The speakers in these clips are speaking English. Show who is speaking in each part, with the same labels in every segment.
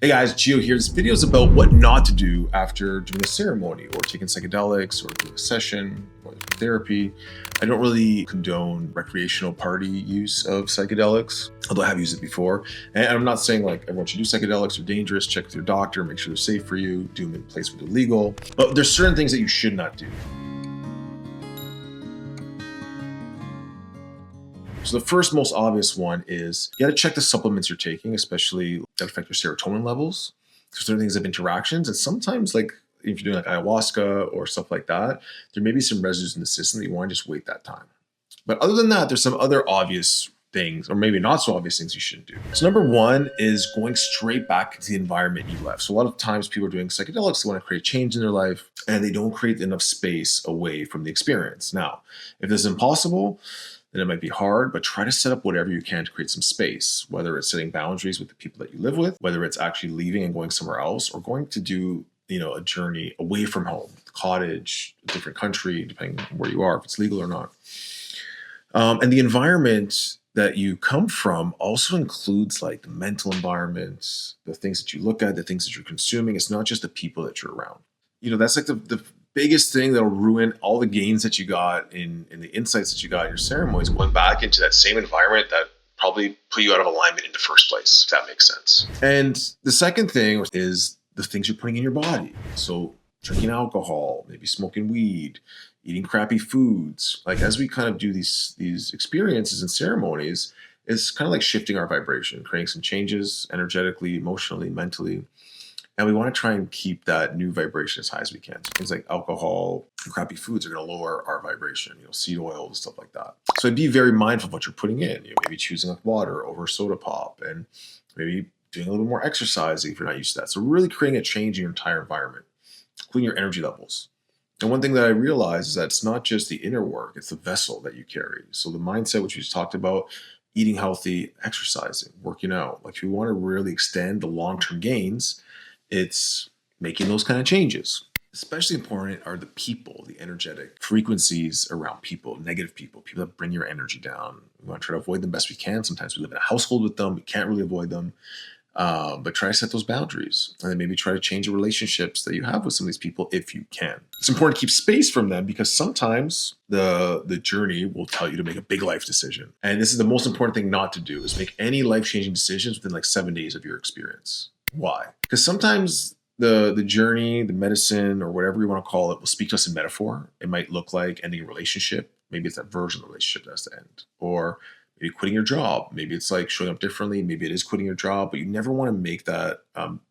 Speaker 1: Hey guys, Gio here. This video is about what not to do after doing a ceremony or taking psychedelics or doing a session or therapy. I don't really condone recreational party use of psychedelics, although I have used it before. And I'm not saying like everyone should do psychedelics, they're dangerous. Check with your doctor, make sure they're safe for you, do them in place where they're legal. But there's certain things that you should not do. So the first most obvious one is you got to check the supplements you're taking, especially that affect your serotonin levels. There's certain things that have interactions, and sometimes like if you're doing like ayahuasca or stuff like that, there may be some residues in the system that you want to just wait that time. But other than that, there's some other obvious things, or maybe not so obvious things you shouldn't do. So number one is going straight back into the environment you left. So a lot of times people are doing psychedelics, they want to create change in their life, and they don't create enough space away from the experience. Now, if this is impossible, then it might be hard, but try to set up whatever you can to create some space, whether it's setting boundaries with the people that you live with, whether it's actually leaving and going somewhere else, or going to do, a journey away from home, cottage, a different country, depending on where you are, if it's legal or not. And the environment that you come from also includes like the mental environment, the things that you look at, the things that you're consuming. It's not just the people that you're around. That's like the biggest thing that'll ruin all the gains that you got in the insights that you got in your ceremonies, going back into that same environment that probably put you out of alignment in the first place, if that makes sense. And the second thing is the things you're putting in your body. So drinking alcohol, maybe smoking weed, eating crappy foods. Like as we kind of do these experiences and ceremonies, it's kind of like shifting our vibration, creating some changes energetically, emotionally, mentally. And we want to try and keep that new vibration as high as we can. So things like alcohol and crappy foods are going to lower our vibration, seed oil and stuff like that. So be very mindful of what you're putting in. Maybe choosing like water over soda pop, and maybe doing a little bit more exercise if you're not used to that. So really creating a change in your entire environment, including your energy levels. And one thing that I realized is that it's not just the inner work, it's the vessel that you carry. So the mindset, which we just talked about, eating healthy, exercising, working out. Like if you want to really extend the long-term gains, it's making those kind of changes. Especially important are the people, the energetic frequencies around people, negative people that bring your energy down. We want to try to avoid them best we can. Sometimes we live in a household with them. We can't really avoid them. But try to set those boundaries, and then maybe try to change the relationships that you have with some of these people if you can. It's important to keep space from them because sometimes the journey will tell you to make a big life decision. And this is the most important thing not to do, is make any life-changing decisions within like 7 days of your experience. Why? Because sometimes the journey, the medicine, or whatever you want to call it, will speak to us in metaphor. It might look like ending a relationship. Maybe it's that version of the relationship that has to end. Or maybe quitting your job. Maybe it's like showing up differently. Maybe it is quitting your job, but you never want to make that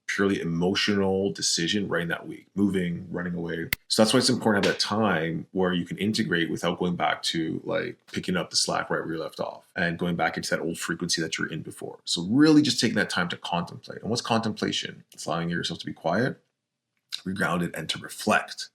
Speaker 1: purely emotional decision right in that week, moving, running away. So that's why it's important to have that time where you can integrate without going back to like picking up the slack right where you left off and going back into that old frequency that you're in before. So really just taking that time to contemplate. And what's contemplation? It's allowing yourself to be quiet, be grounded, and to reflect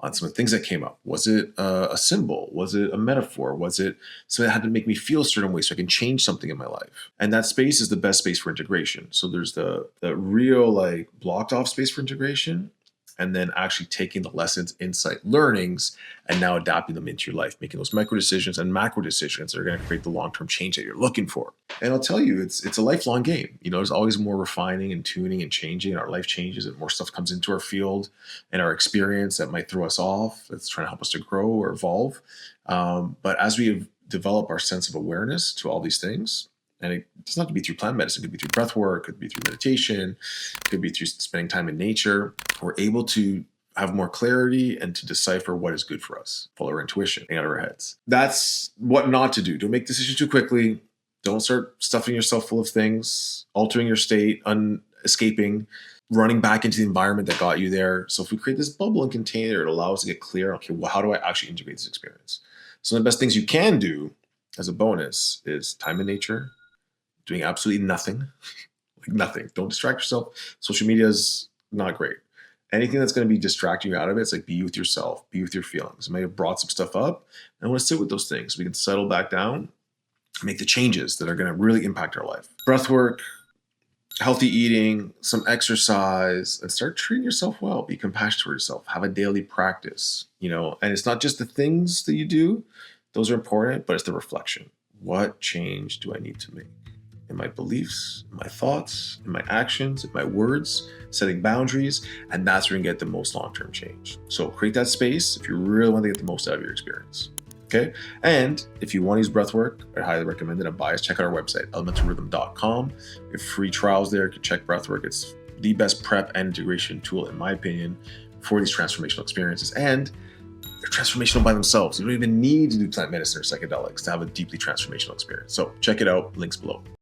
Speaker 1: on some of the things that came up. Was it a symbol? Was it a metaphor? Was it something that had to make me feel a certain way so I can change something in my life? And that space is the best space for integration. So there's the real like blocked off space for integration, and then actually taking the lessons, insight, learnings, and now adapting them into your life, making those micro decisions and macro decisions that are going to create the long-term change that you're looking for. And I'll tell you, it's a lifelong game. There's always more refining and tuning and changing. Our life changes and more stuff comes into our field and our experience that might throw us off. That's trying to help us to grow or evolve. But as we develop our sense of awareness to all these things, and it doesn't have to be through plant medicine. It could be through breath work. It could be through meditation. It could be through spending time in nature. We're able to have more clarity and to decipher what is good for us. Follow our intuition, getting out of our heads. That's what not to do. Don't make decisions too quickly. Don't start stuffing yourself full of things, altering your state, escaping, running back into the environment that got you there. So if we create this bubble and container, it allows us to get clear. Okay, well, how do I actually integrate this experience? So the best things you can do as a bonus is time in nature, doing absolutely nothing, like nothing. Don't distract yourself. Social media is not great. Anything that's going to be distracting you out of it, it's like be with yourself, be with your feelings. I may have brought some stuff up, and I want to sit with those things. We can settle back down, make the changes that are going to really impact our life. Breath work, healthy eating, some exercise, and start treating yourself well. Be compassionate for yourself. Have a daily practice, and it's not just the things that you do. Those are important, but it's the reflection. What change do I need to make? in my beliefs, in my thoughts, in my actions, in my words, setting boundaries, and that's where you can get the most long-term change. So create that space if you really want to get the most out of your experience. Okay. And if you want to use breathwork, I highly recommend it. Unbiased. Check out our website, elementalrhythm.com. We have free trials there. You can check breathwork. It's the best prep and integration tool, in my opinion, for these transformational experiences. And they're transformational by themselves. You don't even need to do plant medicine or psychedelics to have a deeply transformational experience. So check it out. Links below.